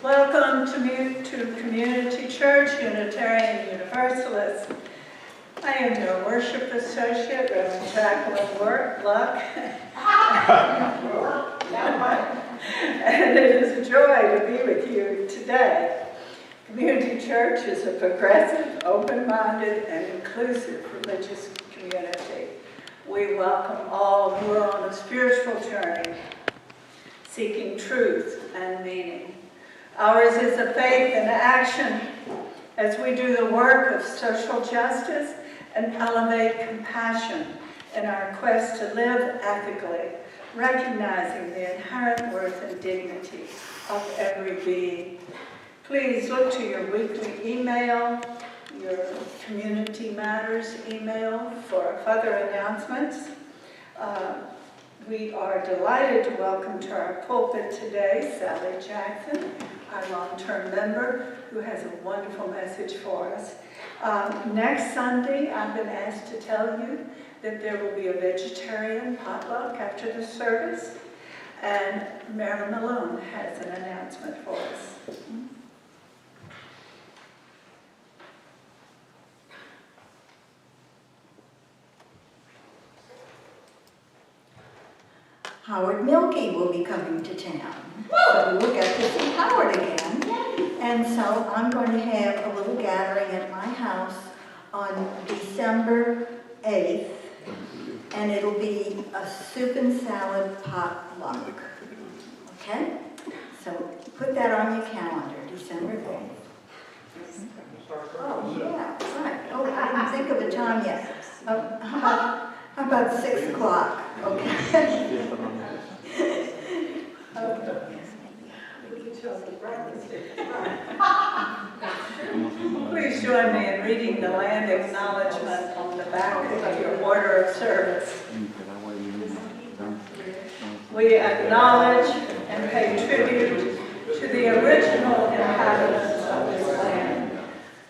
Welcome to Community Church, Unitarian Universalist. I am your worship associate, Reverend Jacqueline Luck. And it is a joy to be with you today. Community Church is a progressive, open-minded, and inclusive religious community. We welcome all who are on a spiritual journey, seeking truth and meaning. Ours is a faith in action as we do the work of social justice and elevate compassion in our quest to live ethically, recognizing the inherent worth and dignity of every being. Please look to your weekly email, your Community Matters email for further announcements. We are delighted to welcome to our pulpit today Sally Jackson, our long-term member, who has a wonderful message for us. Next Sunday, I've been asked to tell you that there will be a vegetarian potluck after the service, and Marilyn Malone has an announcement for us. Howard Milkey will be coming to town. So we'll get to see Howard again. And so I'm going to have a little gathering at my house on December 8th, and it'll be a soup and salad potluck. Okay? So put that on your calendar, December 8th. Oh, yeah, right. Oh, I didn't think of a time yet. How about 6 o'clock? Okay. Please join me in reading the land acknowledgement on the back of your order of service. We acknowledge and pay tribute to the original inhabitants of this land.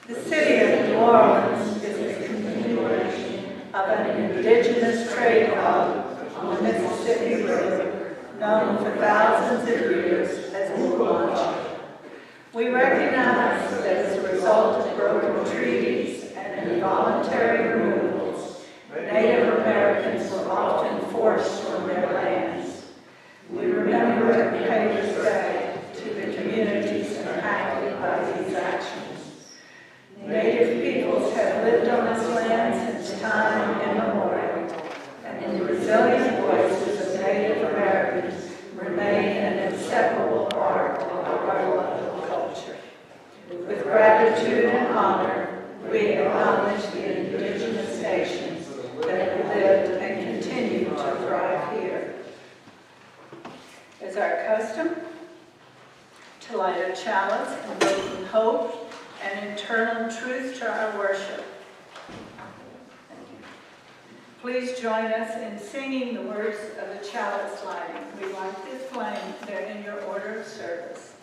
The city of New Orleans is a continuation of an indigenous trade hub on the Mississippi River, known for thousands of years as Oolong. We recognize that as a result of broken treaties and involuntary removals, Native Americans were often forced from their lands. We remember and pay respect to the communities impacted by these actions. Native peoples have lived on this land since time immemorial, and the resilient voices of Native Americans remain an inseparable part of our local culture. With gratitude and honor, we acknowledge the indigenous nations that have lived and continue to thrive here. As our custom, to light a chalice invoking hope and eternal truth to our worship. Please join us in singing the words of the chalice lighting. We light this flame. They're in your order of service.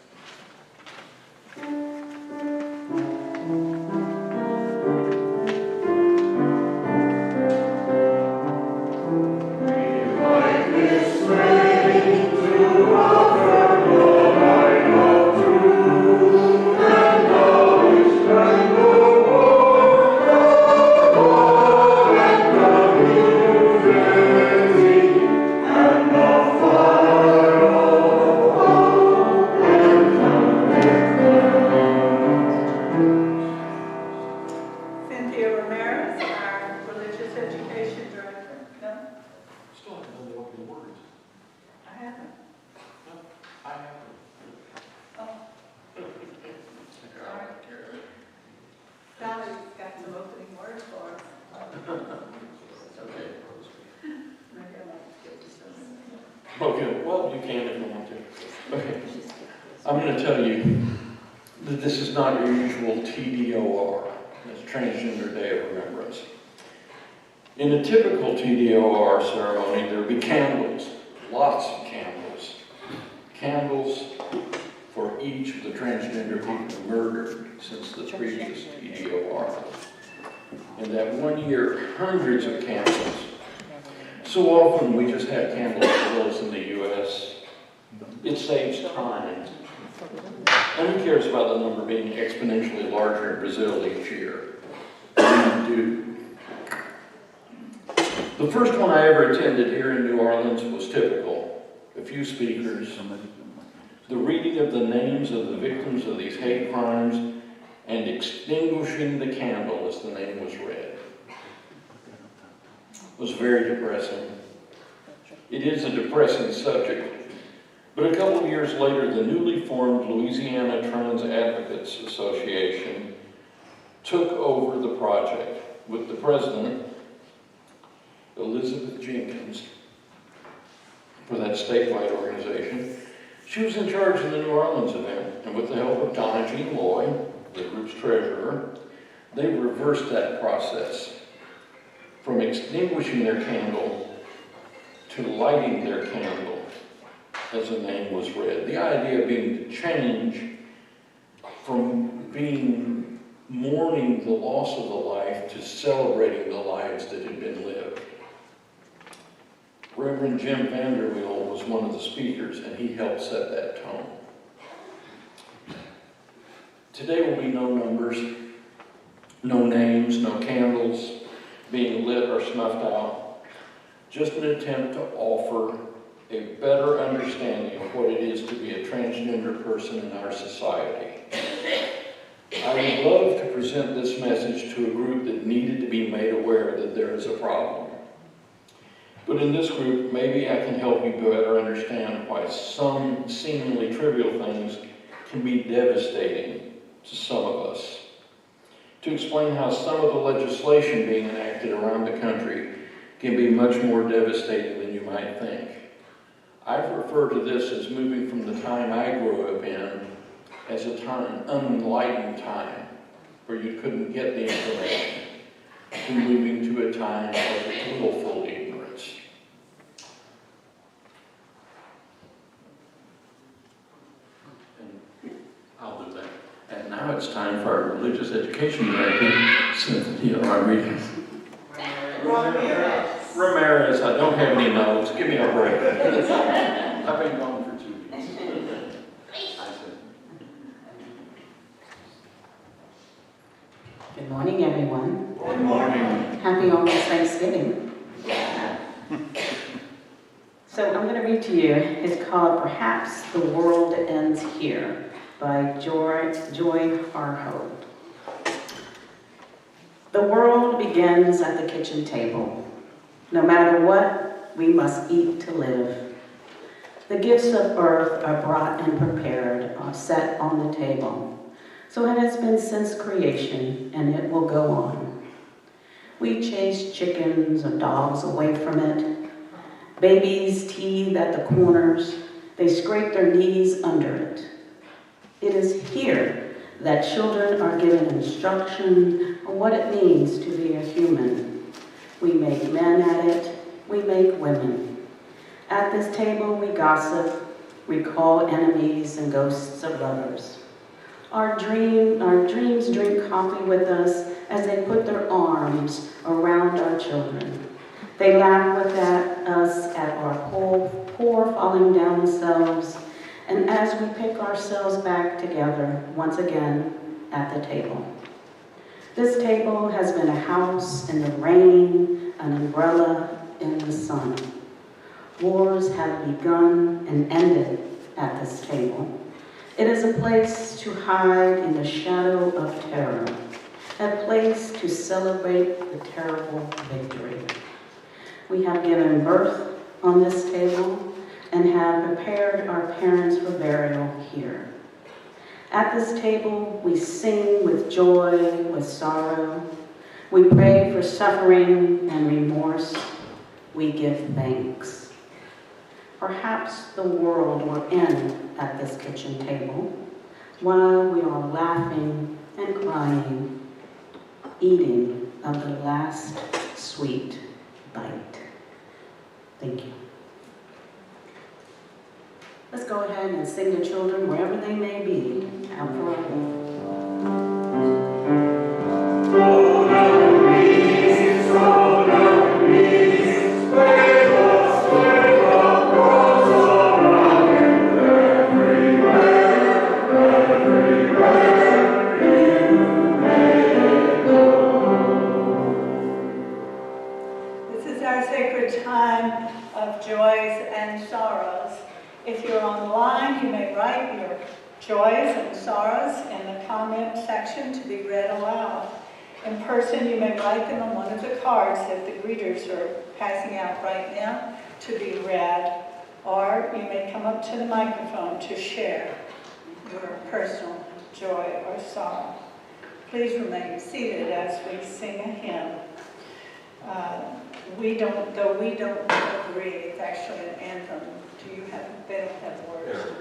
Okay, well, you can if you want to. Okay, I'm going to tell you that this is not your usual TDOR, it's Transgender Day of Remembrance. In a typical TDOR ceremony, there would be candles, lots of candles. Candles for each of the transgender people murdered since the previous TDOR. And that one year, hundreds of candles. So often we just have candles for those in the U.S. It saves time. And who cares about the number being exponentially larger in Brazil each year? We do. The first one I ever attended here in New Orleans was typical. A few speakers, the reading of the names of the victims of these hate crimes, and extinguishing the candle as the name was read. It was very depressing. It is a depressing subject, but a couple of years later, the newly formed Louisiana Trans Advocates Association took over the project with the president, Elizabeth Jenkins, for that statewide organization. She was in charge of the New Orleans event, and with the help of Donna Jean Loy, the group's treasurer, they reversed that process from extinguishing their candle to lighting their candle as the name was read. The idea being to change from being mourning the loss of the life to celebrating the lives that had been lived. Reverend Jim Vanderweel was one of the speakers, and he helped set that tone. Today will be no numbers, no names, no candles being lit or snuffed out. Just an attempt to offer a better understanding of what it is to be a transgender person in our society. I would love to present this message to a group that needed to be made aware that there is a problem. But in this group, maybe I can help you better understand why some seemingly trivial things can be devastating to some of us. To explain how some of the legislation being enacted around the country can be much more devastating than you might think. I refer to this as moving from the time I grew up in as a time, unenlightened time, where you couldn't get the information, to moving to a time of willful ignorance. And I'll do that. And now it's time for our religious education director, Cynthia Rodriguez. Ramirez, I don't have any notes. Give me a break. I've been gone for 2 weeks. Good morning, everyone. Good morning. Happy almost Thanksgiving. So I'm going to read to you. It's called Perhaps the World Ends Here by Joy Harhoe. The world begins at the kitchen table. No matter what, we must eat to live. The gifts of earth are brought and prepared, set on the table. So it has been since creation, and it will go on. We chase chickens or dogs away from it. Babies teethe at the corners. They scrape their knees under it. It is here that children are given instruction on what it means to be a human. We make men at it. We make women. At this table, we gossip, recall enemies and ghosts of lovers. Our dreams drink coffee with us as they put their arms around our children. They laugh with us at our poor falling down selves, and as we pick ourselves back together once again at the table. This table has been a house in the rain, an umbrella in the sun. Wars have begun and ended at this table. It is a place to hide in the shadow of terror, a place to celebrate the terrible victory. We have given birth on this table and have prepared our parents for burial here. At this table, we sing with joy, with sorrow. We pray for suffering and remorse. We give thanks. Perhaps the world will end at this kitchen table while we are laughing and crying, eating of the last sweet bite. Thank you. Let's go ahead and sing to children wherever they may be. Out for a joys and sorrows in the comment section to be read aloud. In person, you may write them on one of the cards that the greeters are passing out right now to be read, or you may come up to the microphone to share your personal joy or sorrow. Please remain seated as we sing a hymn. Though we don't agree, it's actually an anthem. They don't have words to it.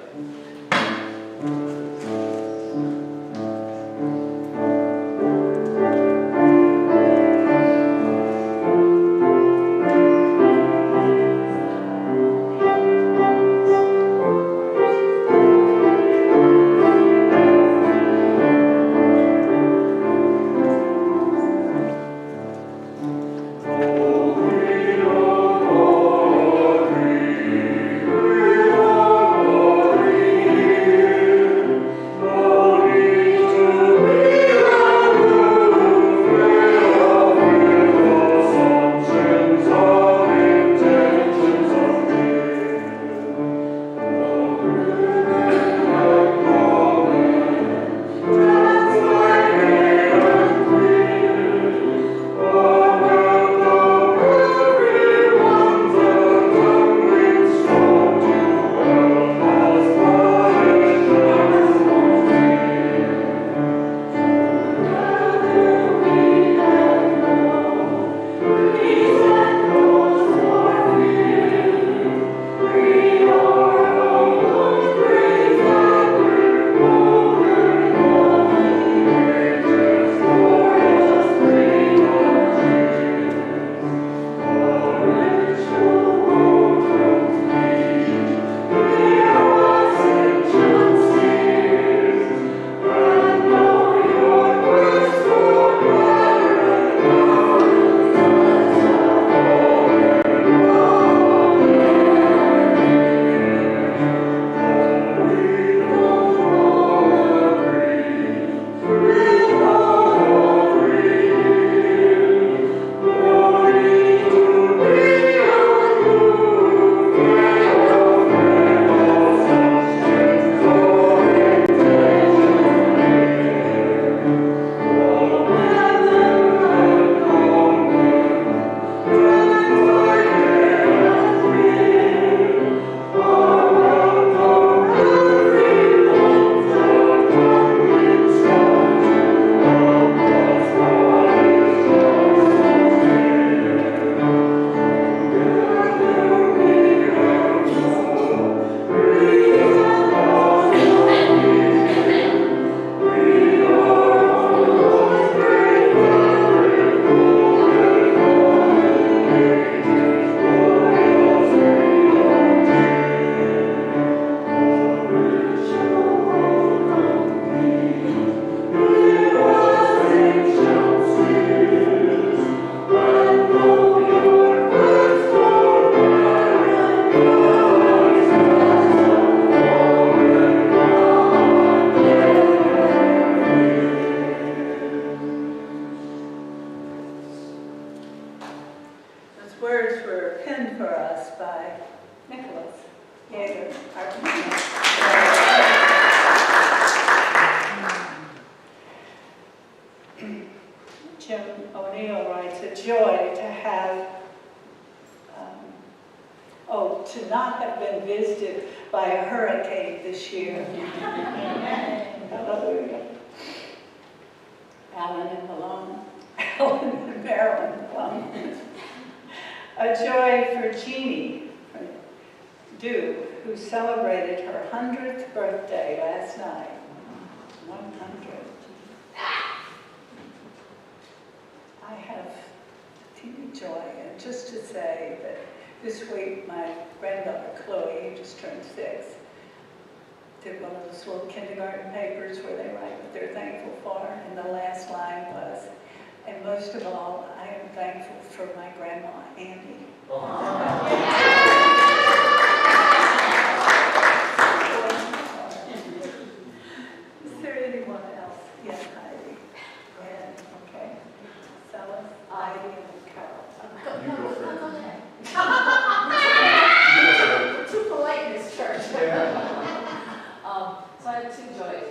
Jim O'Neill writes, a joy to have, to not have been visited by a hurricane this year. Hallelujah. Alan and Marilyn. A joy for Jeannie Dew, who celebrated her 100th birthday last night. 100. I have teeny joy, and just to say that this week my granddaughter Chloe, who just turned 6, did one of those little kindergarten papers where they write what they're thankful for, and the last line was, and most of all, I am thankful for my grandma, Annie. Is there anyone else? Yes, Heidi. And, okay. Stella, Heidi, and Carol. You go first. Go ahead. We're too polite in this church. So I have two joys.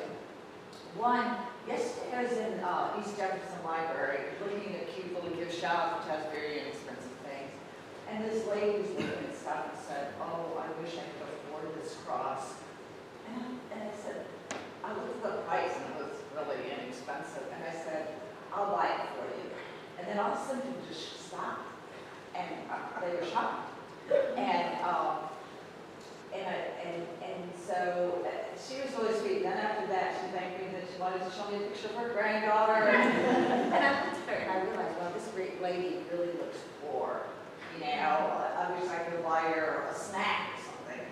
One, yesterday I was in East Jefferson Library looking at cute little gift shops, which has very inexpensive things. And this lady was looking at stuff and said, oh, I wish I could afford this cross. And I said, I looked at the price and it was really inexpensive. And I said, I'll buy it for you. And then all of a sudden people just stopped and they were shocked. And so she was really sweet. Then after that, she thanked me that she wanted to show me a picture of her granddaughter. And I looked at her and I realized, well, this great lady really looks poor. You know, I wish I could buy her a snack or something.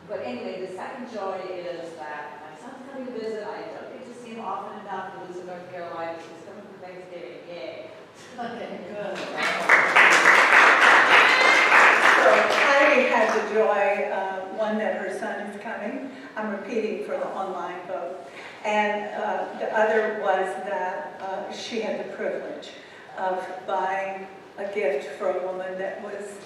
But anyway, the second joy is that my son's coming to visit. I don't get to see him often enough to visit North Carolina. He's coming for Thanksgiving. Yay. Okay, good. So Heidi has a joy, one that her son is coming. I'm repeating for the online vote. And the other was that she had the privilege of buying a gift for a woman that was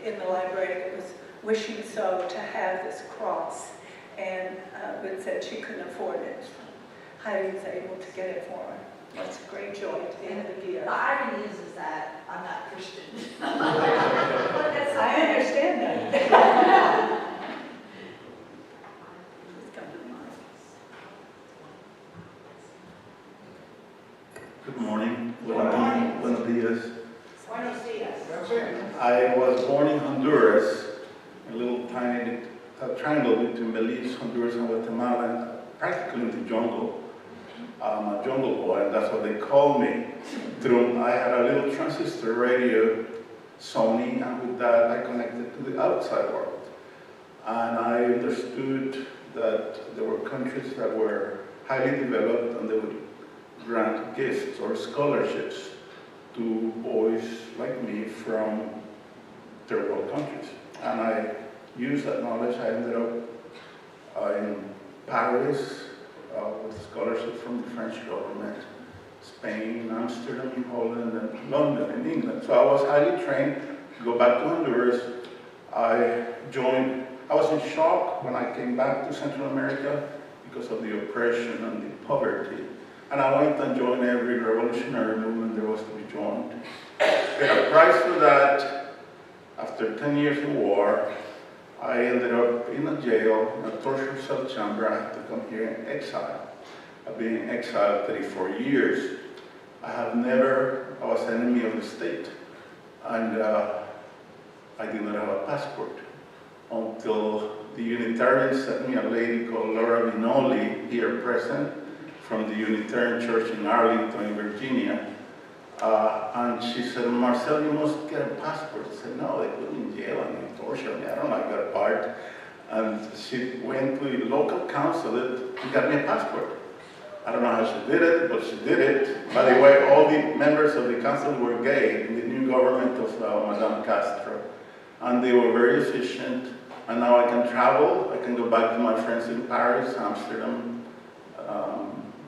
in the library that was wishing so to have this cross, and but said she couldn't afford it. Heidi was able to get it for her. That's a great joy at the end of the year. The irony is that I'm not Christian. I understand that. Good morning. Buenos dias. Buenos dias. I was born in Honduras, a little tiny triangle between Belize, Honduras, and Guatemala, practically in the jungle. I'm a jungle boy, and that's what they call me. I had a little transistor radio, Sony, and with that I connected to the outside world. And I understood that there were countries that were highly developed and they would grant gifts or scholarships to boys like me from third world countries. And I used that knowledge. I ended up in Paris with scholarships from the French government, Spain, Amsterdam, Holland, and London, and England. So I was highly trained to go back to Honduras. I was in shock when I came back to Central America because of the oppression and the poverty. And I went and joined every revolutionary movement there was to be joined. Paid a price for that. After 10 years in war, I ended up in a jail, in a torture cell chamber. I had to come here in exile. I've been in exile 34 years. I was an enemy of the state. And I did not have a passport until the Unitarians sent me a lady called Laura Vinoli, here present, from the Unitarian Church in Arlington, Virginia. And she said, Marcel, you must get a passport. I said, no, they put me in jail and they torture me. I don't like that part. And she went to the local consulate and got me a passport. I don't know how she did it, but she did it. By the way, all the members of the council were gay in the new government of Madame Castro. And they were very efficient. And now I can travel. I can go back to my friends in Paris, Amsterdam,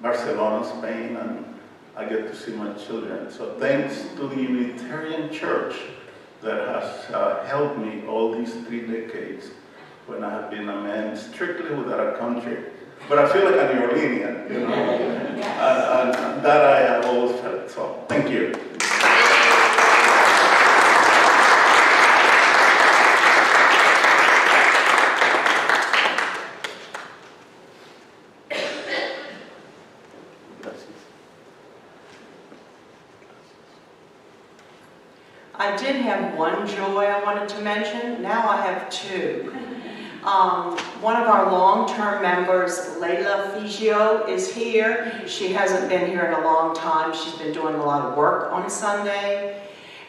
Barcelona, Spain, and I get to see my children. So thanks to the Unitarian Church that has helped me all these 3 decades when I have been a man strictly without a country. But I feel like a New Orleanian, you know, and that I have always felt. So thank you. I did have one joy I wanted to mention. Now I have 2. One of our long-term members, Layla Figio, is here. She hasn't been here in a long time. She's been doing a lot of work on Sunday.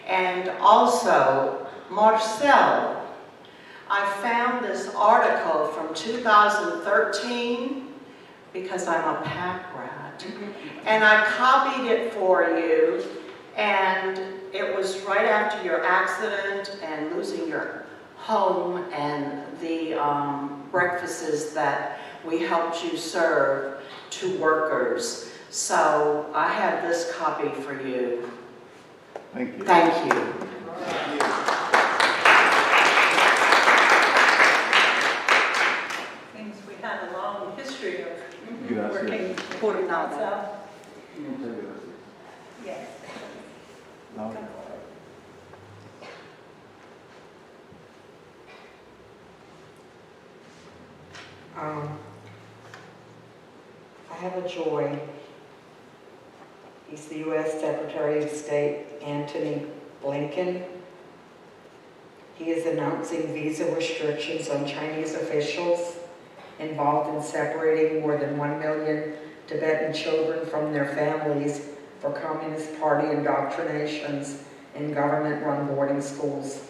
And also, Marcel. I found this article from 2013 because I'm a pack rat. And I copied it for you. And it was right after your accident and losing your home and the breakfasts that we helped you serve to workers. So I have this copy for you. Thank you. Thank you. Seems we had a long history history of Gracias. working Por out nada. south. Muchas gracias. Yes. No. I have a joy. He's the U.S. Secretary of State, Antony Blinken. He is announcing visa restrictions on Chinese officials involved in separating more than 1 million Tibetan children from their families for Communist Party indoctrinations in government-run boarding schools.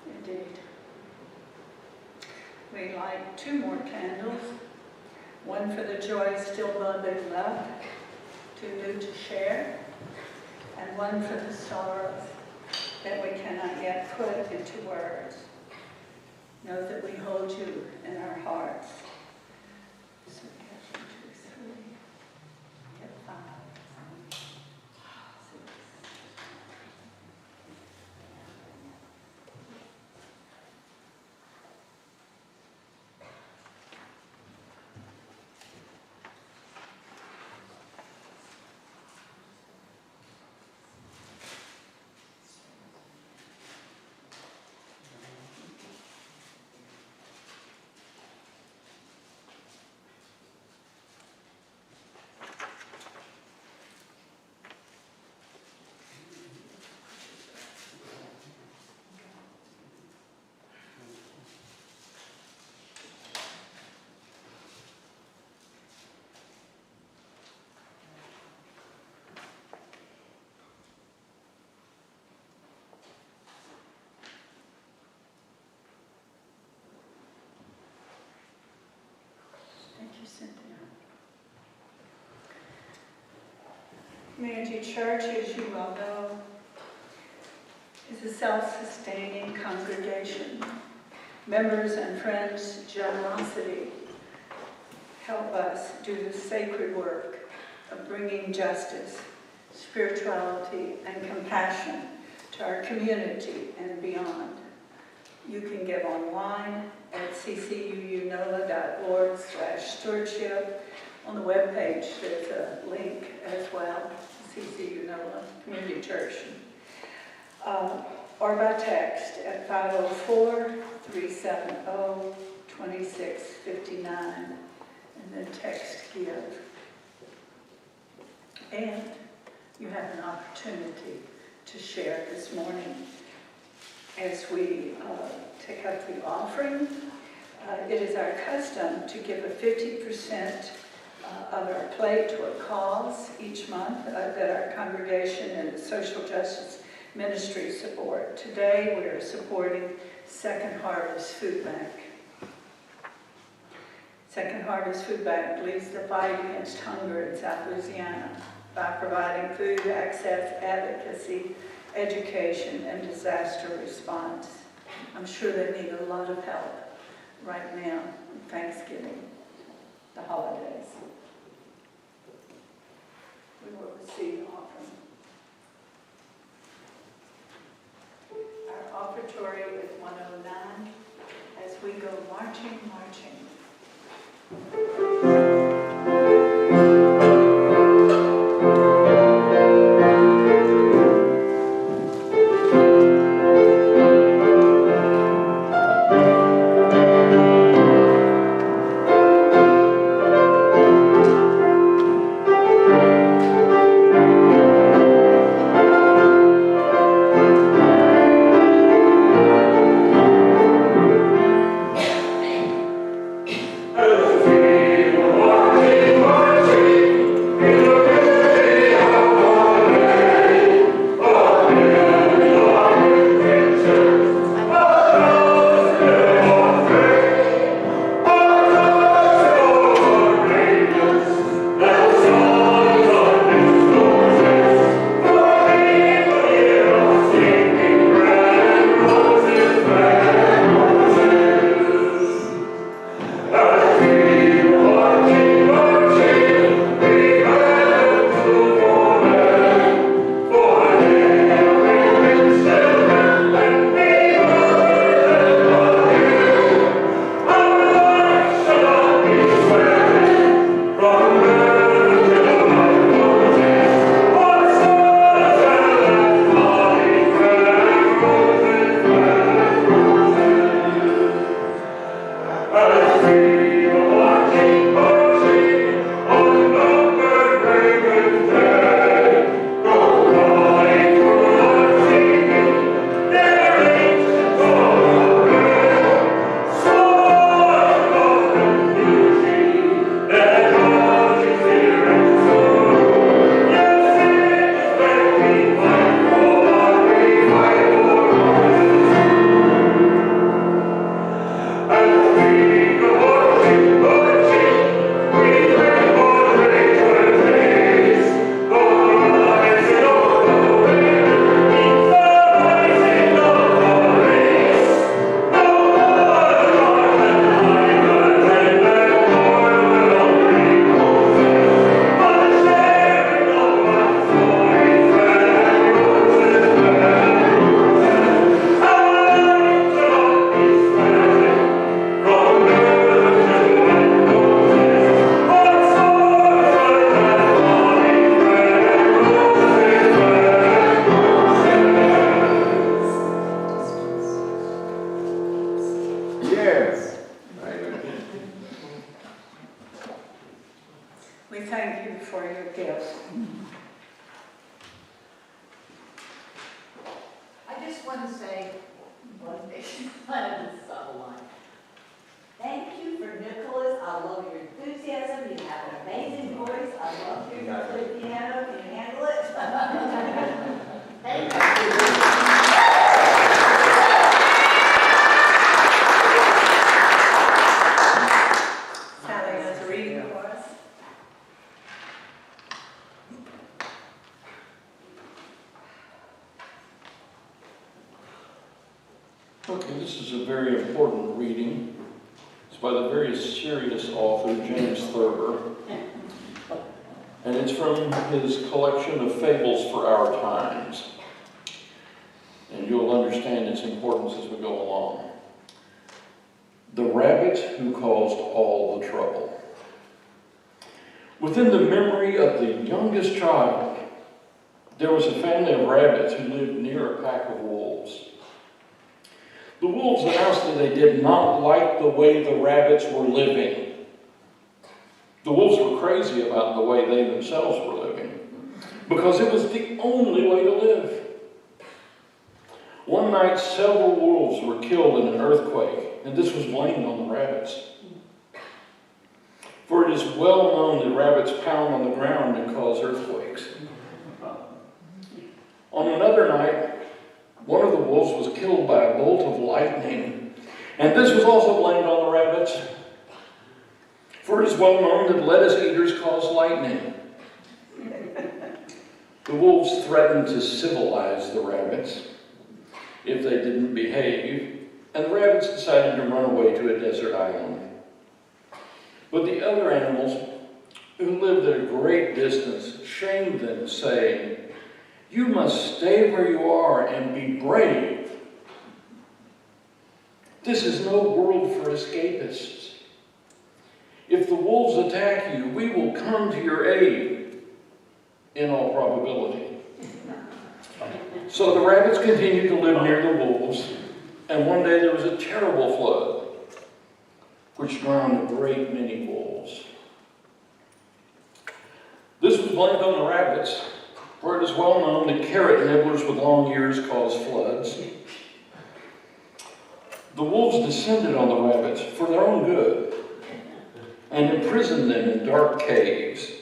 Indeed. We light 2 more candles, one for the joy still bubbling left, too new to share, and one for the sorrows that we cannot yet put into words. Know that we hold you in our hearts. So we have 1, 2, 3, get 5, 6. Thank you, Cynthia. Community Church, as you well know, is a self-sustaining congregation. Members and friends' generosity help us do the sacred work of bringing justice, spirituality, and compassion to our community and beyond. You can give online at ccunola.org/stewardship. On the webpage, there's a link as well, CCU NOLA Community Church. Or by text at 504-370-2659, and then text give. And you have an opportunity to share this morning. As we take up the offering, it is our custom to give a 50% of our plate to a cause each month that our congregation and the social justice ministry support. Today we are supporting Second Harvest Food Bank. Second Harvest Food Bank leads the fight against hunger in South Louisiana by providing food access, advocacy, education, and disaster response. I'm sure they need a lot of help right now, Thanksgiving, the holidays. We will receive offering. Our offertory is 109 as we go marching, marching. Hey! for your gifts. I just want to say one thing, kind of a subtle line. Thank you for Nicholas. I love your enthusiasm. You have an amazing voice. I love hearing you play piano. Can you handle it? Thank you. Sally has a reading for us. Okay, this is a very important reading. It's by the very serious author, James Thurber. And it's from his collection of fables for our times. And you'll understand its importance as we go along. The Rabbit Who Caused All the Trouble. Within the memory of the youngest child, there was a family of rabbits who lived near a pack of wolves. The wolves announced that they did not like the way the rabbits were living. The wolves were crazy about the way they themselves were living, because it was the only way to live. One night, several wolves were killed in an earthquake, and this was blamed on the rabbits. For it is well known that rabbits pound on the ground and cause earthquakes. On another night, one of the wolves was killed by a bolt of lightning, and this was also blamed on the rabbits. For it is well known that lettuce eaters cause lightning. The wolves threatened to civilize the rabbits if they didn't behave, and the rabbits decided to run away to a desert island. But the other animals, who lived at a great distance, shamed them, saying, "You must stay where you are and be brave. This is no world for escapists. If the wolves attack you, we will come to your aid, in all probability." So the rabbits continued to live near the wolves, and one day there was a terrible flood, which drowned a great many wolves. This was blamed on the rabbits, for it is well known that carrot nibblers with long ears cause floods. The wolves descended on the rabbits for their own good and imprisoned them in dark caves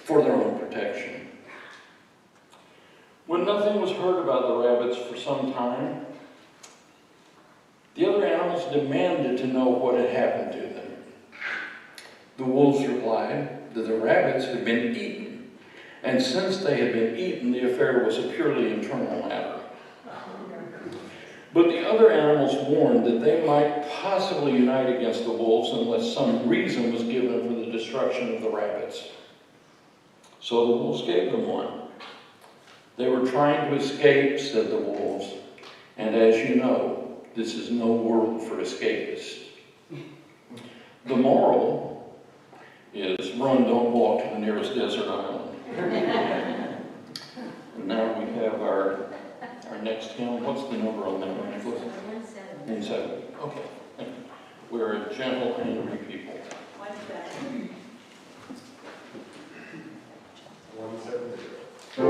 for their own protection. When nothing was heard about the rabbits for some time, the other animals demanded to know what had happened to them. The wolves replied that the rabbits had been eaten, and since they had been eaten, the affair was a purely internal matter. But the other animals warned that they might possibly unite against the wolves unless some reason was given for the destruction of the rabbits. So the wolves gave them one. They were trying to escape, said the wolves, and as you know, this is no world for escapists. The moral is run, don't walk to the nearest desert island. And now we have our next hymn. What's the number on that one, Nicholas? 170. Okay. We're a gentle, angry people. 170. 170. For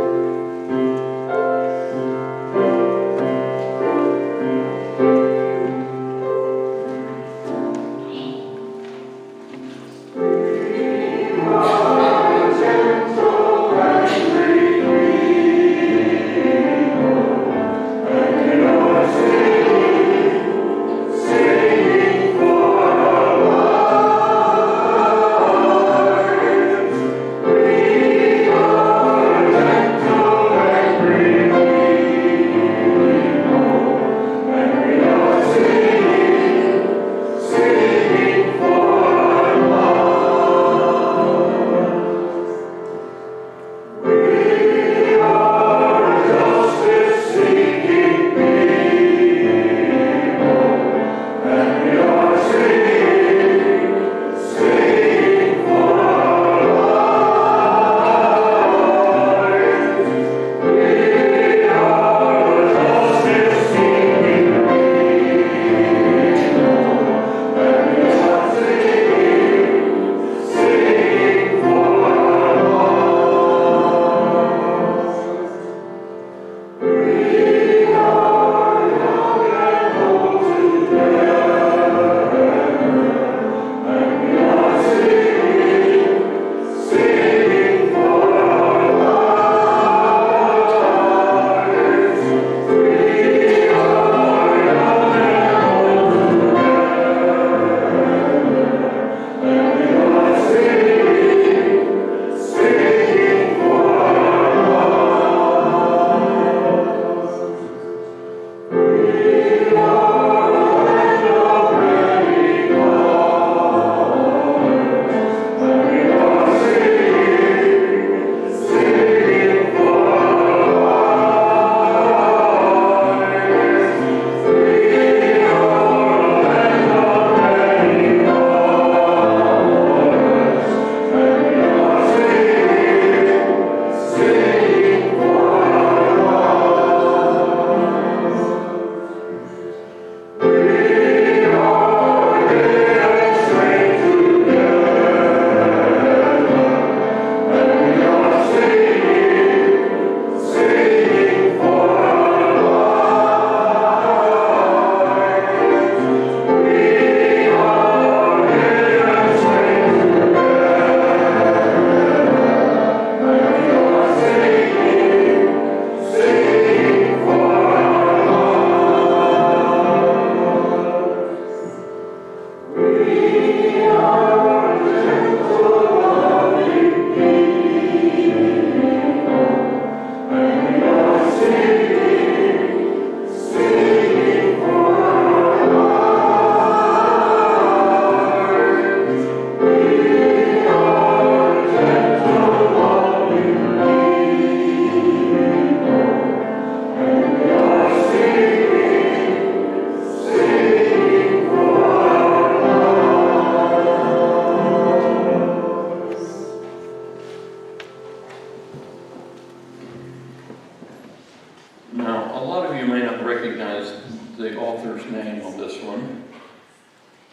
memorize the author's name on this one.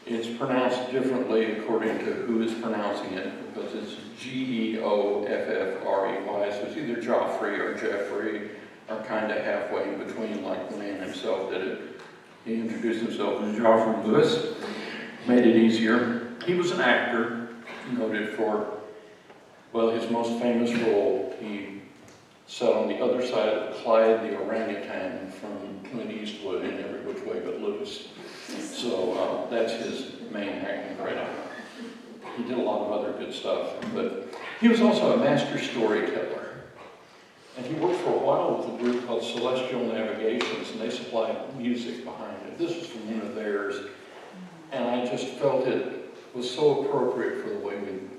It's pronounced differently according to who is pronouncing it, because it's Geoffrey, so it's either Joffrey or Jeffrey, or kind of halfway in between, like the man himself did it. He introduced himself as Geoffrey Lewis, made it easier. He was an actor, noted for, well, his most famous role. He sat on the other side of Clyde the orangutan from Clint Eastwood in Every Which Way But Loose. So that's his main acting credit. He did a lot of other good stuff, but he was also a master storyteller. And he worked for a while with a group called Celestial Navigations, and they supplied music behind it. This was from one of theirs, and I just felt it was so appropriate for the way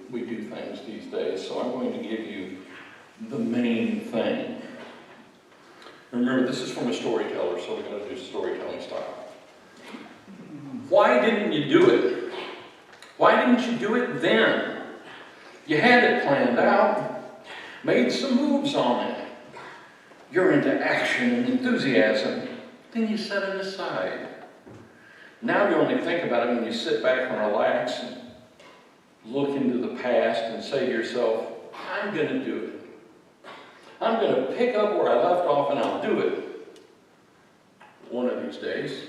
we do things these days. So I'm going to give you the main thing. Remember, this is from a storyteller, so we've got to do storytelling style. Why didn't you do it? Why didn't you do it then? You had it planned out, made some moves on it. You're into action and enthusiasm. Then you set it aside. Now you only think about it when you sit back and relax and look into the past and say to yourself, I'm going to do it. I'm going to pick up where I left off and I'll do it. One of these days.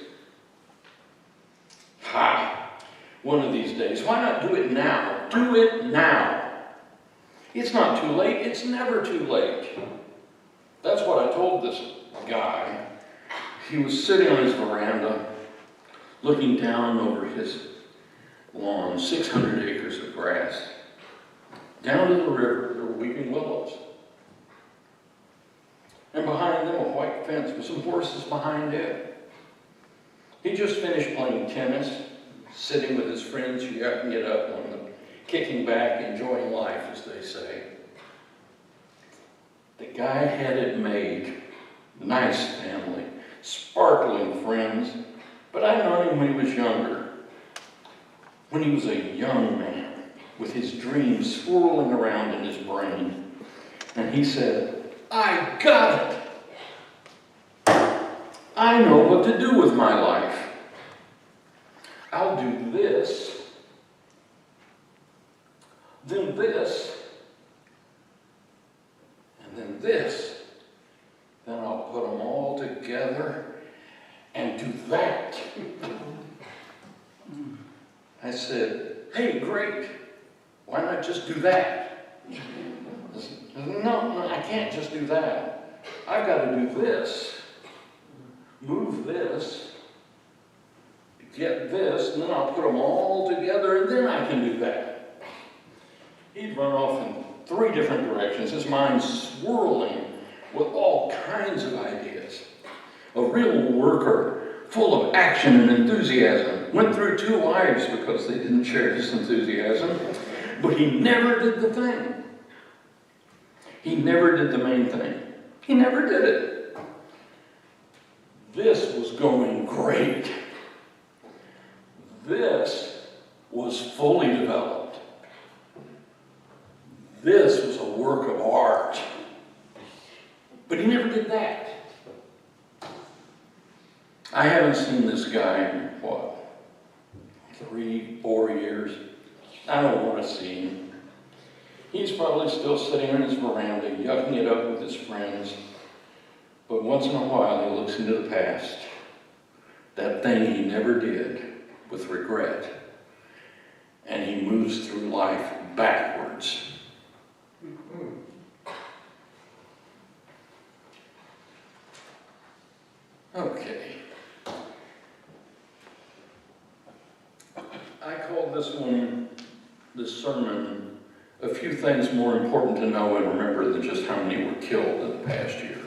One of these days. Why not do it now? Do it now. It's not too late. It's never too late. That's what I told this guy. He was sitting on his veranda, looking down over his lawn, 600 acres of grass. Down to the river, there were weeping willows. And behind them, a white fence with some horses behind it. He just finished playing tennis, sitting with his friends, yucking it up on them, kicking back, enjoying life, as they say. The guy had it made. Nice family, sparkling friends. But I'd known him when he was younger. When he was a young man, with his dreams swirling around in his brain. And he said, I got it. I know what to do with my life. I'll do this, then this, and then this. Then I'll put them all together and do that. I said, hey, great. Why not just do that? No, I can't just do that. I've got to do this. Move this. Get this, and then I'll put them all together, and then I can do that. He'd run off in 3 different directions, his mind swirling with all kinds of ideas. A real worker, full of action and enthusiasm. Went through 2 wives because they didn't share his enthusiasm, but he never did the thing. He never did the main thing. He never did it. This was going great. This was fully developed. This was a work of art. But he never did that. I haven't seen this guy in, 3, 4 years. I don't want to see him. He's probably still sitting on his veranda, yucking it up with his friends. But once in a while, he looks into the past. That thing he never did, with regret. And he moves through life backwards. Okay. I called this sermon, a few things more important to know and remember than just how many were killed in the past year.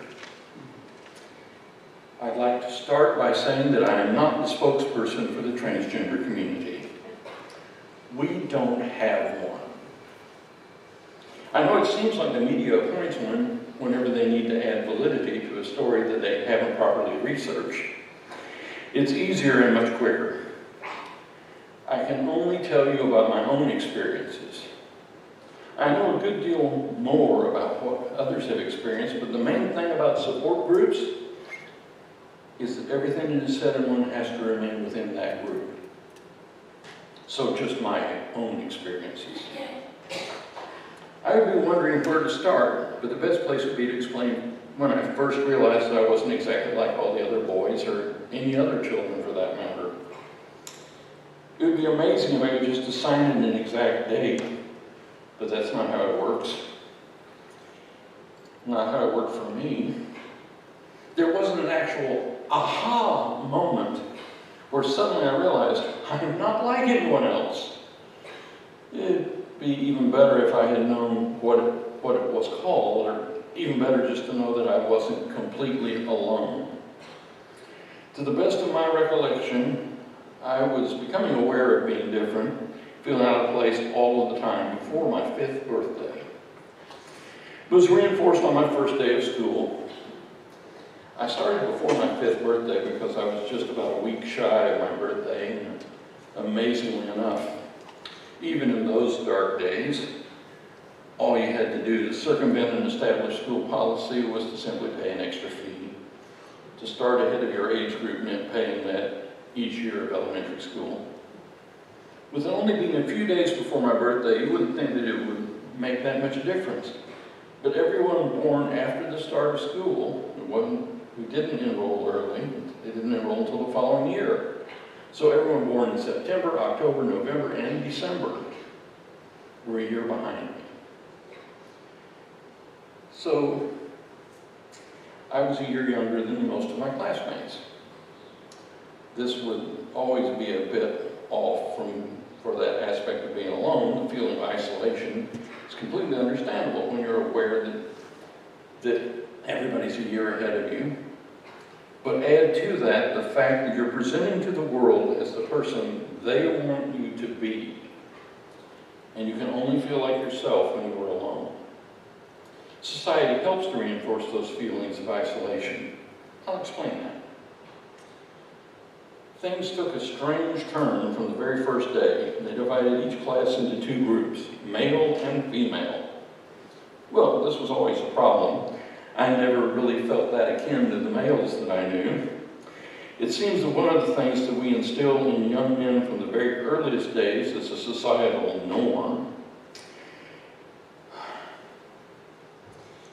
I'd like to start by saying that I am not the spokesperson for the transgender community. We don't have one. I know it seems like the media appoints one whenever they need to add validity to a story that they haven't properly researched. It's easier and much quicker. I can only tell you about my own experiences. I know a good deal more about what others have experienced, but the main thing about support groups, is that everything that is said in one has to remain within that group. So just my own experiences. I would be wondering where to start, but the best place would be to explain when I first realized that I wasn't exactly like all the other boys or any other children for that matter. It would be amazing if I could just assign it an exact date, but that's not how it works. Not how it worked for me. There wasn't an actual aha moment where suddenly I realized I am not like anyone else. It'd be even better if I had known what it was called, or even better just to know that I wasn't completely alone. To the best of my recollection, I was becoming aware of being different, feeling out of place all of the time before my 5th birthday. It was reinforced on my first day of school. I started before my 5th birthday because I was just about a week shy of my birthday, and amazingly enough, even in those dark days, all you had to do to circumvent an established school policy was to simply pay an extra fee. To start ahead of your age group meant paying that each year of elementary school. With it only being a few days before my birthday, you wouldn't think that it would make that much difference. But everyone born after the start of school, who didn't enroll early, they didn't enroll until the following year. So everyone born in September, October, November, and December were a year behind me. So I was a year younger than most of my classmates. This would always be a bit off for that aspect of being alone. The feeling of isolation is completely understandable when you're aware that everybody's a year ahead of you. But add to that the fact that you're presenting to the world as the person they want you to be. And you can only feel like yourself when you're alone. Society helps to reinforce those feelings of isolation. I'll explain that. Things took a strange turn from the very first day. They divided each class into 2 groups, male and female. Well, this was always a problem. I never really felt that akin to the males that I knew. It seems that one of the things that we instill in young men from the very earliest days is a societal norm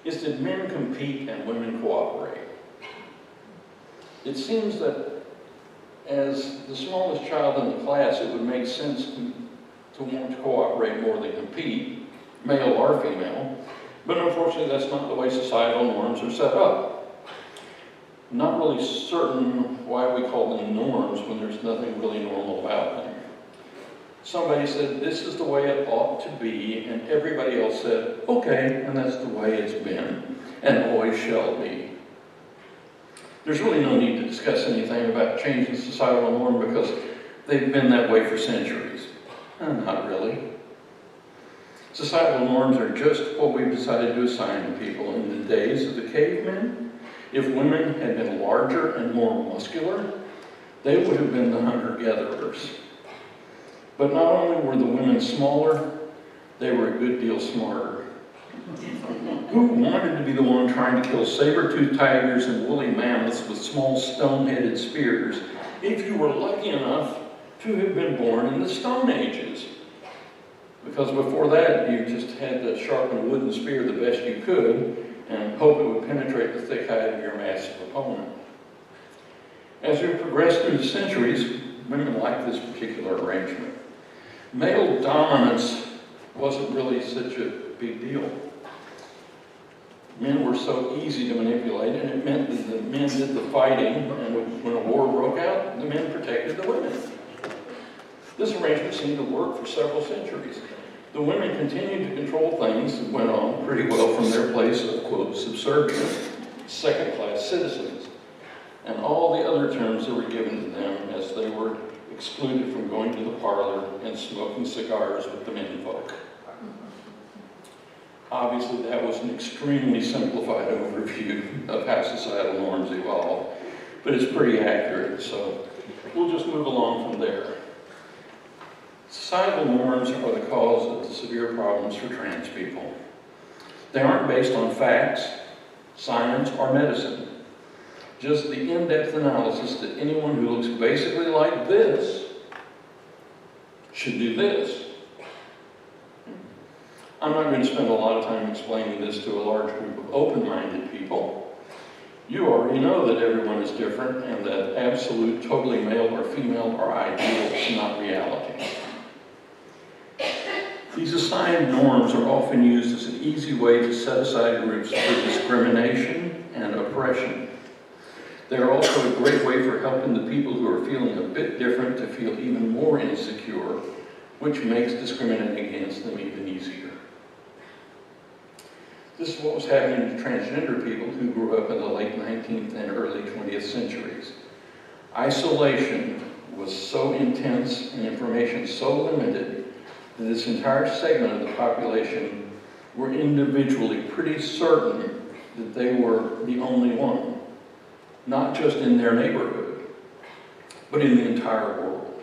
is that men compete and women cooperate. It seems that as the smallest child in the class, it would make sense to want to cooperate more than compete, male or female, but unfortunately that's not the way societal norms are set up. I'm not really certain why we call them norms when there's nothing really normal about them. Somebody said, this is the way it ought to be, and everybody else said, okay, and that's the way it's been, and always shall be. There's really no need to discuss anything about changing societal norm because they've been that way for centuries. Not really. Societal norms are just what we've decided to assign to people. In the days of the cavemen, if women had been larger and more muscular, they would have been the hunter-gatherers. But not only were the women smaller, they were a good deal smarter. Who wanted to be the one trying to kill saber-toothed tigers and woolly mammoths with small stone-headed spears if you were lucky enough to have been born in the Stone Ages? Because before that, you just had to sharpen a wooden spear the best you could and hope it would penetrate the thick hide of your massive opponent. As we progressed through the centuries, women liked this particular arrangement. Male dominance wasn't really such a big deal. Men were so easy to manipulate, and it meant that the men did the fighting, and when a war broke out, the men protected the women. This arrangement seemed to work for several centuries. The women continued to control things and went on pretty well from their place of, quote, subservient, second-class citizens, and all the other terms that were given to them as they were excluded from going to the parlor and smoking cigars with the menfolk. Obviously, that was an extremely simplified overview of how societal norms evolved, but it's pretty accurate, so we'll just move along from there. Societal norms are the cause of the severe problems for trans people. They aren't based on facts, science, or medicine. just the in-depth analysis that anyone who looks basically like this should do this. I'm not going to spend a lot of time explaining this to a large group of open-minded people. You already know that everyone is different and that absolute, totally male or female are ideal, not reality. These assigned norms are often used as an easy way to set aside groups for discrimination and oppression. They are also a great way for helping the people who are feeling a bit different to feel even more insecure, which makes discriminating against them even easier. This is what was happening to transgender people who grew up in the late 19th and early 20th centuries. Isolation was so intense and information so limited that this entire segment of the population were individually pretty certain that they were the only one, not just in their neighborhood, but in the entire world.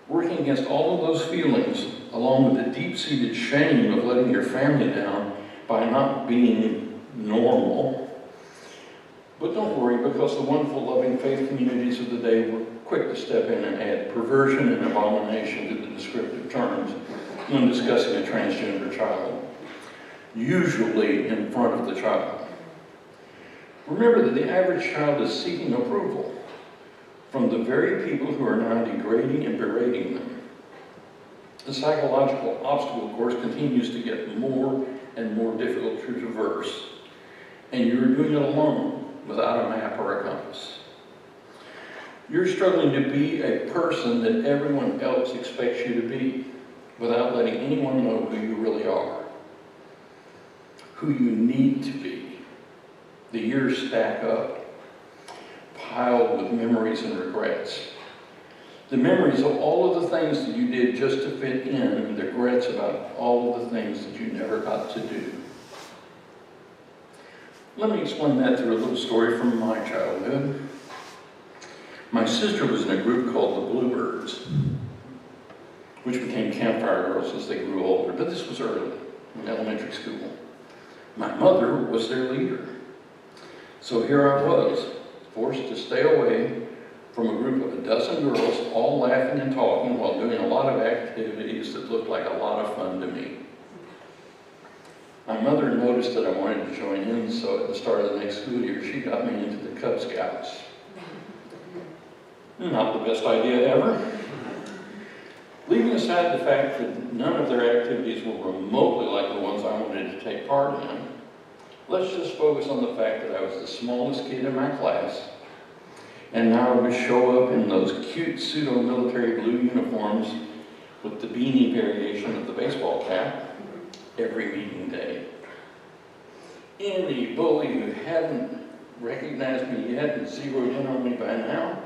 Working against all of those feelings, along with the deep-seated shame of letting your family down by not being normal. But don't worry, because the wonderful, loving faith communities of the day were quick to step in and add perversion and abomination to the descriptive terms when discussing a transgender child, usually in front of the child. Remember that the average child is seeking approval from the very people who are now degrading and berating them. The psychological obstacle course continues to get more and more difficult to traverse, and you're doing it alone without a map or a compass. You're struggling to be a person that everyone else expects you to be without letting anyone know who you really are, who you need to be. The years stack up, piled with memories and regrets. The memories of all of the things that you did just to fit in, and the regrets about all of the things that you never got to do. Let me explain that through a little story from my childhood. My sister was in a group called the Bluebirds, which became Campfire Girls as they grew older, but this was early, in elementary school. My mother was their leader. So here I was, forced to stay away from a group of a dozen girls, all laughing and talking while doing a lot of activities that looked like a lot of fun to me. My mother noticed that I wanted to join in, so at the start of the next school year, she got me into the Cub Scouts. Not the best idea ever. Leaving aside the fact that none of their activities were remotely like the ones I wanted to take part in, let's just focus on the fact that I was the smallest kid in my class, and now I would show up in those cute pseudo-military blue uniforms with the beanie variation of the baseball cap every meeting day. Any bully who hadn't recognized me yet and zeroed in on me by now,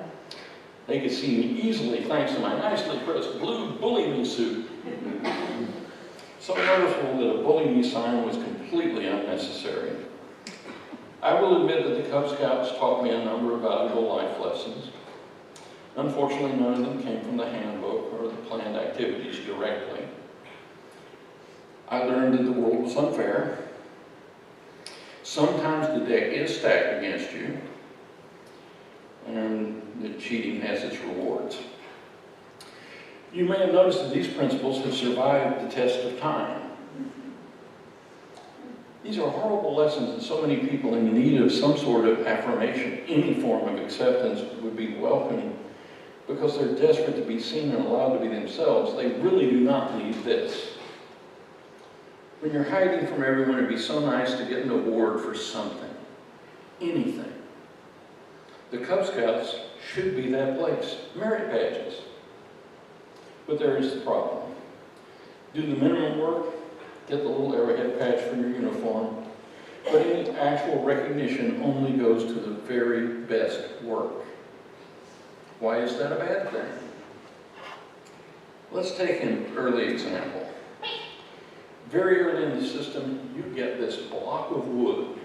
they could see me easily thanks to my nicely pressed blue bully me suit. So noticeable that a bully me sign was completely unnecessary. I will admit that the Cub Scouts taught me a number of valuable life lessons. Unfortunately, none of them came from the handbook or the planned activities directly. I learned that the world was unfair. Sometimes the deck is stacked against you, and that cheating has its rewards. You may have noticed that these principles have survived the test of time. These are horrible lessons that so many people in need of some sort of affirmation, any form of acceptance would be welcome because they're desperate to be seen and allowed to be themselves. They really do not need this. When you're hiding from everyone, it'd be so nice to get an award for something, anything. The Cub Scouts should be that place, merit badges. But there is the problem. Do the minimum work, get the little arrowhead patch for your uniform, but any actual recognition only goes to the very best work. Why is that a bad thing? Let's take an early example. Very early in the system, you get this block of wood.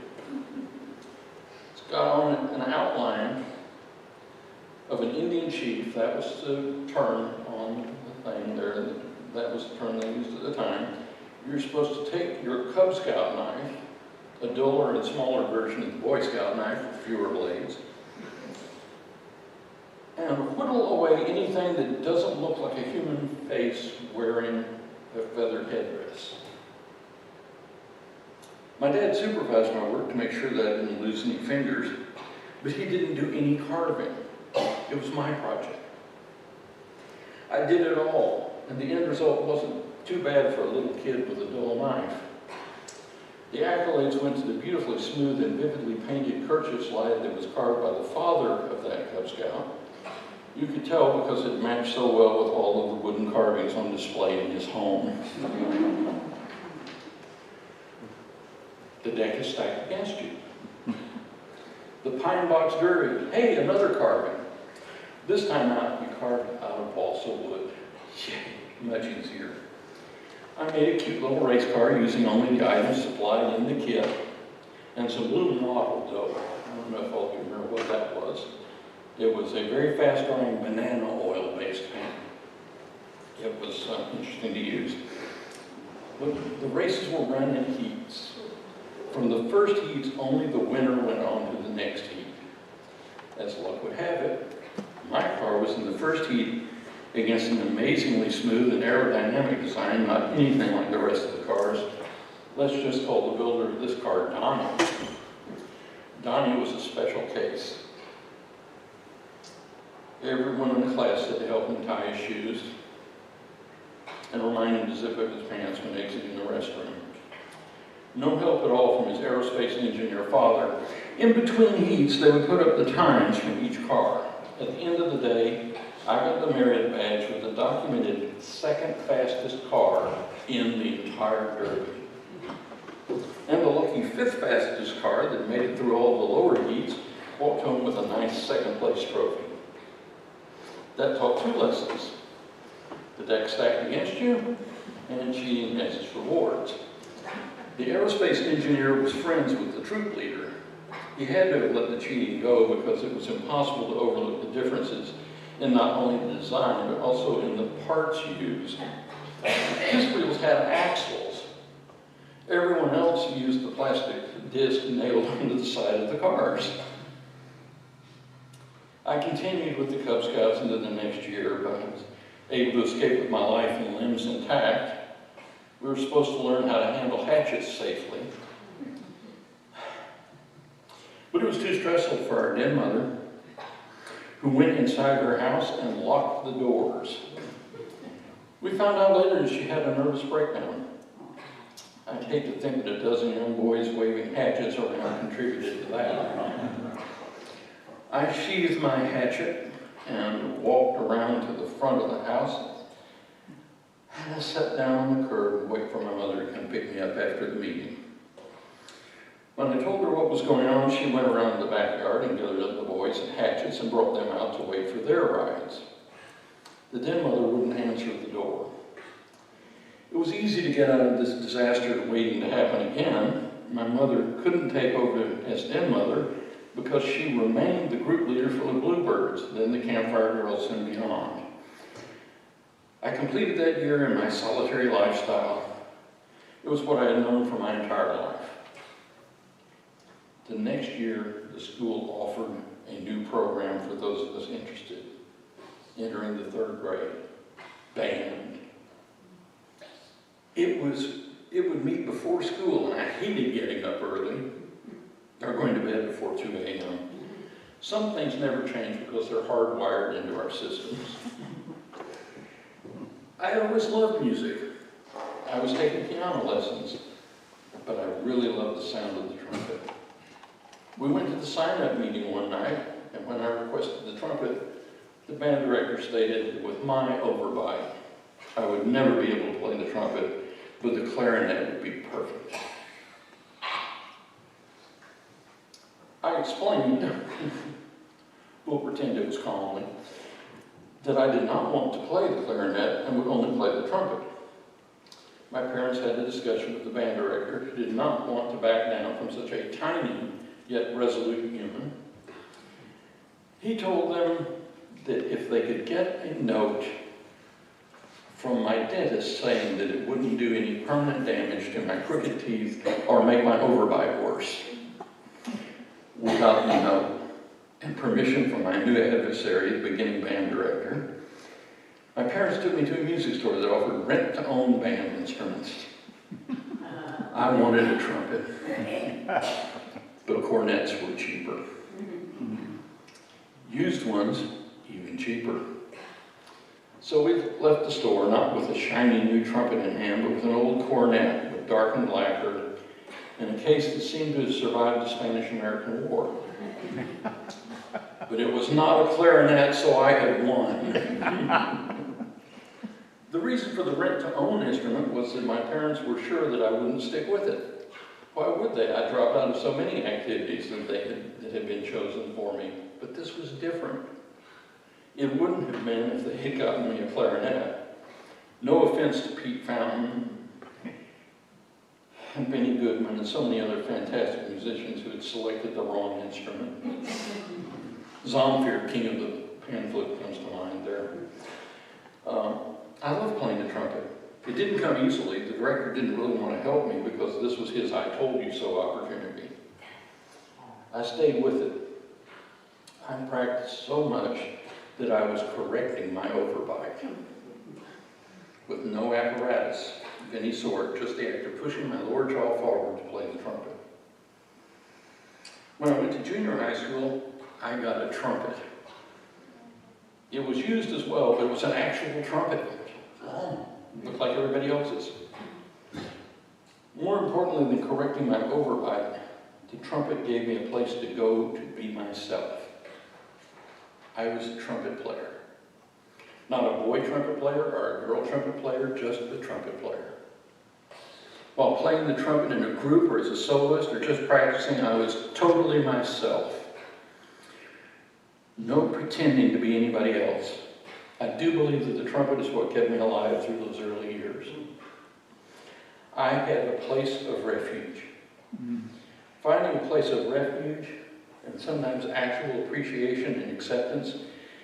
It's got on it an outline of an Indian chief. That was the term on the thing there. That was the term they used at the time. You're supposed to take your Cub Scout knife, a duller and smaller version of the Boy Scout knife with fewer blades. And whittle away anything that doesn't look like a human face wearing a feathered headdress. My dad supervised my work to make sure that I didn't lose any fingers, but he didn't do any carving. It was my project. I did it all, and the end result wasn't too bad for a little kid with a dull knife. The accolades went to the beautifully smooth and vividly painted kerchief slide that was carved by the father of that Cub Scout. You could tell because it matched so well with all of the wooden carvings on display in his home. The deck is stacked against you. The pine box derby. Hey, another carving. This time out, you carved out of balsa wood. Yay, much easier. I made a cute little race car using only the items supplied in the kit and some blue mottled dough. I don't know if all of you remember what that was. It was a very fast-growing banana oil-based paint. It was interesting to use. But the races were run in heats. From the first heats, only the winner went on to the next heat. As luck would have it, my car was in the first heat against an amazingly smooth and aerodynamic design, not anything like the rest of the cars. Let's just call the builder of this car Donnie. Donnie was a special case. Everyone in the class had to help him tie his shoes and remind him to zip up his pants when exiting the restroom. No help at all from his aerospace engineer father. In between heats, they would put up the times from each car. At the end of the day, I got the merit badge with the documented second fastest car in the entire derby. And the lucky fifth fastest car that made it through all the lower heats walked home with a nice second place trophy. That taught two lessons. The deck stacked against you, and cheating has its rewards. The aerospace engineer was friends with the troop leader. He had to have let the cheating go because it was impossible to overlook the differences in not only the design, but also in the parts used. His wheels had axles. Everyone else used the plastic disc nailed onto the side of the cars. I continued with the Cub Scouts into the next year, but I was able to escape with my life and limbs intact. We were supposed to learn how to handle hatchets safely. But it was too stressful for our dead mother, who went inside her house and locked the doors. We found out later that she had a nervous breakdown. I'd hate to think that a dozen young boys waving hatchets around contributed to that. I sheathed my hatchet and walked around to the front of the house. And I sat down on the curb and waited for my mother to come pick me up after the meeting. When I told her what was going on, she went around the backyard and gathered up the boys and hatchets and brought them out to wait for their rides. The den mother wouldn't answer the door. It was easy to get out of this disaster waiting to happen again. My mother couldn't take over as den mother because she remained the group leader for the Bluebirds, then the Campfire Girls and beyond. I completed that year in my solitary lifestyle. It was what I had known for my entire life. The next year, the school offered a new program for those of us interested, entering the third grade, band. It would meet before school, and I hated getting up early, or going to bed before 2 a.m. Some things never change because they're hardwired into our systems. I always loved music. I was taking piano lessons, but I really loved the sound of the trumpet. We went to the sign-up meeting one night, and when I requested the trumpet, the band director stated that with my overbite, I would never be able to play the trumpet, but the clarinet would be perfect. I explained, we'll pretend it was calmly, that I did not want to play the clarinet and would only play the trumpet. My parents had a discussion with the band director, who did not want to back down from such a tiny yet resolute human. He told them that if they could get a note from my dentist saying that it wouldn't do any permanent damage to my crooked teeth or make my overbite worse. without me note and permission from my new adversary, the beginning band director, my parents took me to a music store that offered rent-to-own band instruments. I wanted a trumpet, but cornets were cheaper. Used ones, even cheaper. So we left the store, not with a shiny new trumpet in hand, but with an old cornet with darkened lacquer and a case that seemed to have survived the Spanish-American War. But it was not a clarinet, so I had won. The reason for the rent-to-own instrument was that my parents were sure that I wouldn't stick with it. Why would they? I dropped out of so many activities that had been chosen for me. But this was different. It wouldn't have been if they had gotten me a clarinet. No offense to Pete Fountain and Benny Goodman and so many other fantastic musicians who had selected the wrong instrument. Zamfir, king of the pan flute, comes to mind there. I love playing the trumpet. It didn't come easily. The director didn't really want to help me because this was his I told you so opportunity. I stayed with it. I practiced so much that I was correcting my overbite with no apparatus of any sort, just the act of pushing my lower jaw forward to play the trumpet. When I went to junior high school, I got a trumpet. It was used as well, but it was an actual trumpet. Looked like everybody else's. More importantly than correcting my overbite, the trumpet gave me a place to go to be myself. I was a trumpet player. Not a boy trumpet player or a girl trumpet player, just a trumpet player. While playing the trumpet in a group or as a soloist or just practicing, I was totally myself. No pretending to be anybody else. I do believe that the trumpet is what kept me alive through those early years. I had a place of refuge. Finding a place of refuge and sometimes actual appreciation and acceptance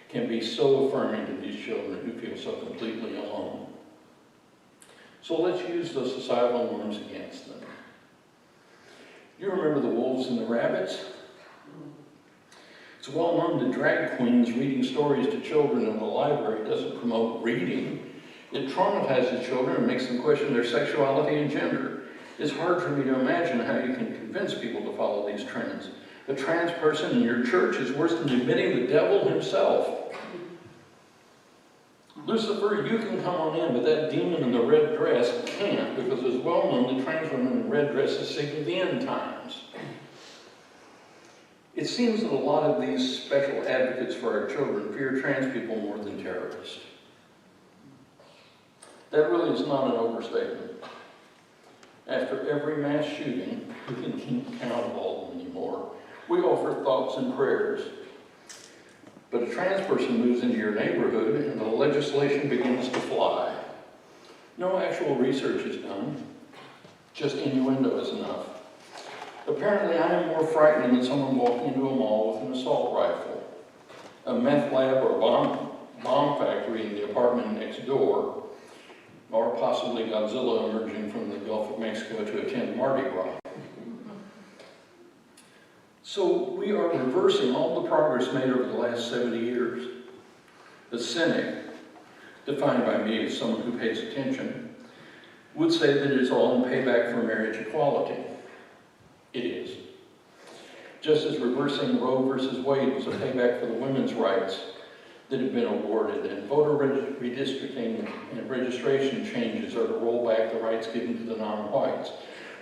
can be so affirming to these children who feel so completely alone. So let's use those societal norms against them. You remember the wolves and the rabbits? It's well known that drag queens reading stories to children in the library doesn't promote reading. It traumatizes children and makes them question their sexuality and gender. It's hard for me to imagine how you can convince people to follow these trends. A trans person in your church is worse than admitting the devil himself. Lucifer, you can come on in, but that demon in the red dress can't, because it's well known that trans women in red dresses signal the end times. It seems that a lot of these special advocates for our children fear trans people more than terrorists. That really is not an overstatement. After every mass shooting, we can keep count of all of them anymore. We offer thoughts and prayers. But a trans person moves into your neighborhood and the legislation begins to fly. No actual research is done. Just innuendo is enough. Apparently, I am more frightening than someone walking into a mall with an assault rifle, a meth lab or bomb factory in the apartment next door, or possibly Godzilla emerging from the Gulf of Mexico to attend Mardi Gras. So we are reversing all the progress made over the last 70 years. A cynic, defined by me as someone who pays attention, would say that it is all in payback for marriage equality. It is. Just as reversing Roe versus Wade was a payback for the women's rights that have been awarded, and voter redistricting and registration changes are to roll back the rights given to the non-whites.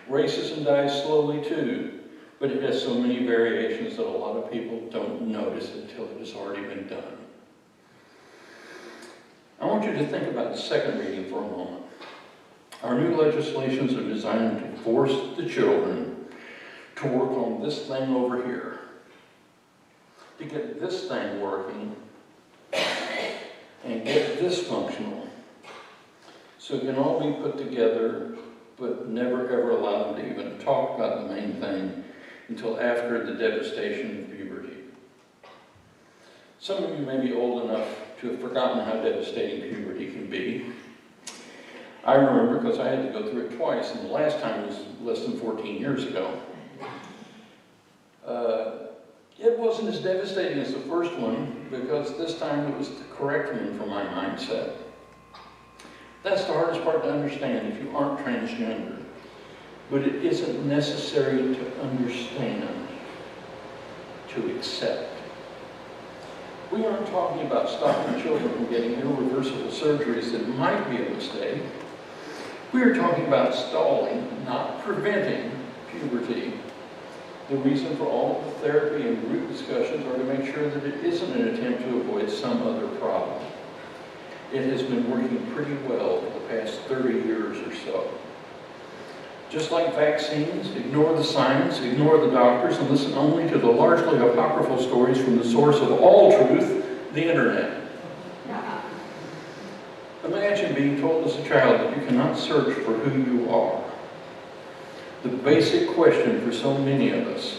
Racism dies slowly too, but it has so many variations that a lot of people don't notice until it has already been done. I want you to think about the second reading for a moment. Our new legislations are designed to force the children to work on this thing over here, to get this thing working and get this functional, so it can all be put together, but never ever allow them to even talk about the main thing until after the devastation of puberty. Some of you may be old enough to have forgotten how devastating puberty can be. I remember because I had to go through it twice, and the last time was less than 14 years ago. It wasn't as devastating as the first one because this time it was the correct one for my mindset. That's the hardest part to understand if you aren't transgender. But it isn't necessary to understand, to accept. We aren't talking about stopping children from getting irreversible surgeries that might be a mistake. We are talking about stalling, not preventing puberty. The reason for all of the therapy and group discussions are to make sure that it isn't an attempt to avoid some other problem. It has been working pretty well for the past 30 years or so. Just like vaccines, ignore the science, ignore the doctors, and listen only to the largely apocryphal stories from the source of all truth, the internet. Imagine being told as a child that you cannot search for who you are. The basic question for so many of us.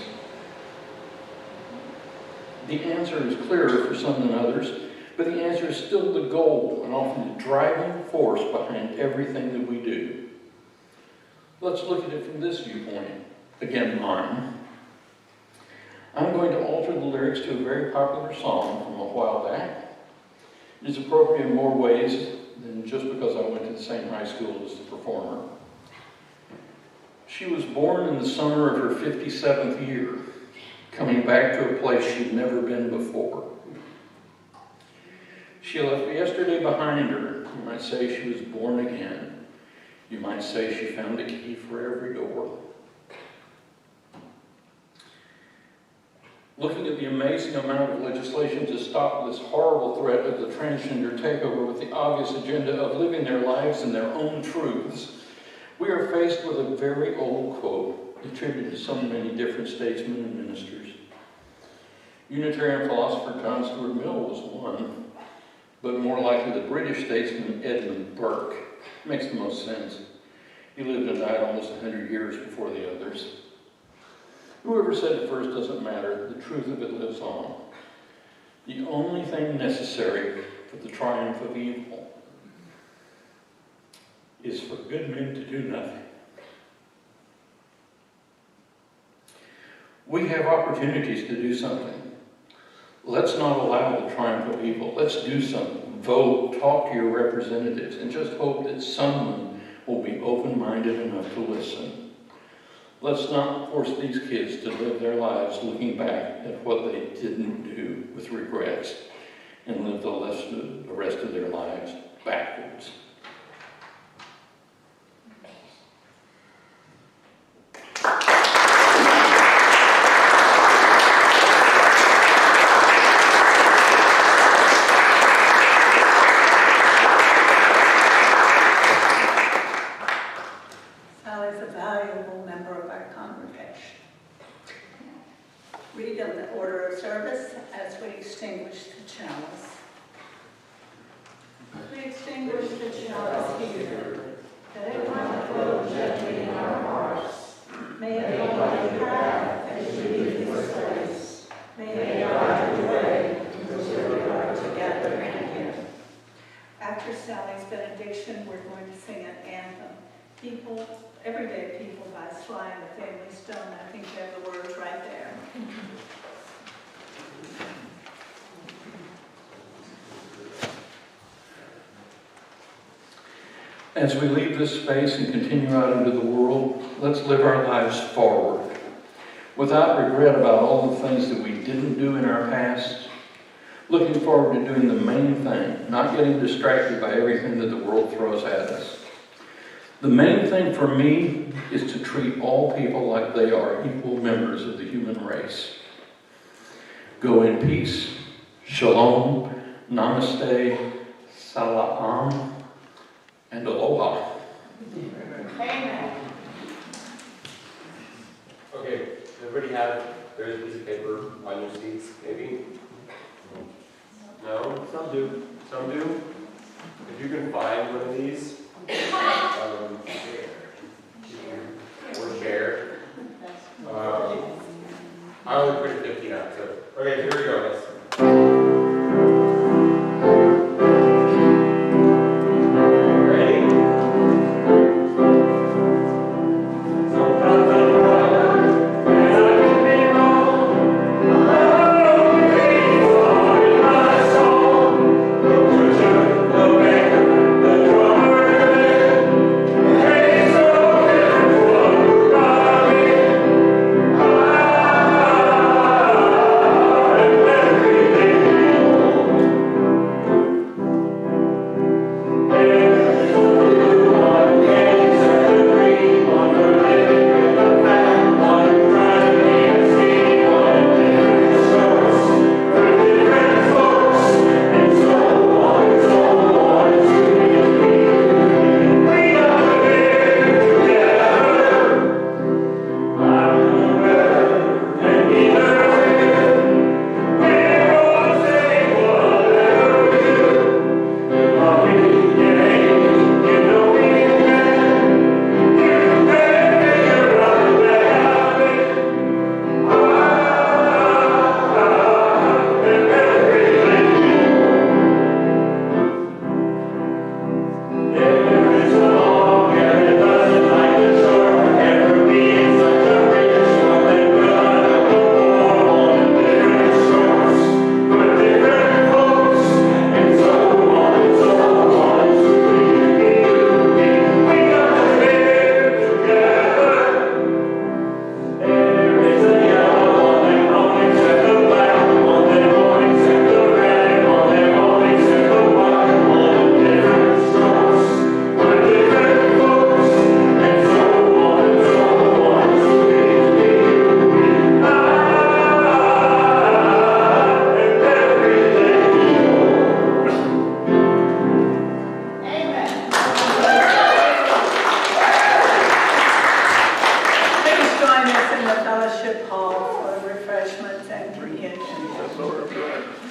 The answer is clearer for some than others, but the answer is still the goal and often the driving force behind everything that we do. Let's look at it from this viewpoint. Again, mine. I'm going to alter the lyrics to a very popular song from a while back. It is appropriate in more ways than just because I went to the same high school as the performer. She was born in the summer of her 57th year, coming back to a place she'd never been before. She left yesterday behind her. You might say she was born again. You might say she found a key for every door. Looking at the amazing amount of legislation to stop this horrible threat of the transgender takeover with the obvious agenda of living their lives in their own truths, we are faced with a very old quote attributed to so many different statesmen and ministers. Unitarian philosopher John Stuart Mill was one, but more likely the British statesman Edmund Burke. Makes the most sense. He lived and died almost 100 years before the others. Whoever said it first doesn't matter. The truth of it lives on. The only thing necessary for the triumph of evil is for good men to do nothing. We have opportunities to do something. Let's not allow the triumph of evil. Let's do something. Vote, talk to your representatives, and just hope that someone will be open-minded enough to listen. Let's not force these kids to live their lives looking back at what they didn't do with regrets and live the rest of their lives backwards. Sally's a valuable member of our congregation. Read in the order of service as we extinguish the chalice. We extinguish the chalice here, that it might flow gently in our hearts. May it be what we have as we leave this place. May it guide the way until we are together again. After Sally's benediction, we're going to sing an anthem. People, Everyday People by Sly and the Family Stone. I think you have the words right there. As we leave this space and continue out into the world, let's live our lives forward, without regret about all the things that we didn't do in our past, looking forward to doing the main thing, not getting distracted by everything that the world throws at us. The main thing for me is to treat all people like they are equal members of the human race. Go in peace, shalom, namaste, salam, and aloha. Amen. Okay, everybody have their piece of paper on your seats, maybe? No? Some do. Some do? If you can find one of these, or share. I only printed 15 out, so. Okay, here we go. Ready? in the fellowship hall for refreshments and reunion. That's all right.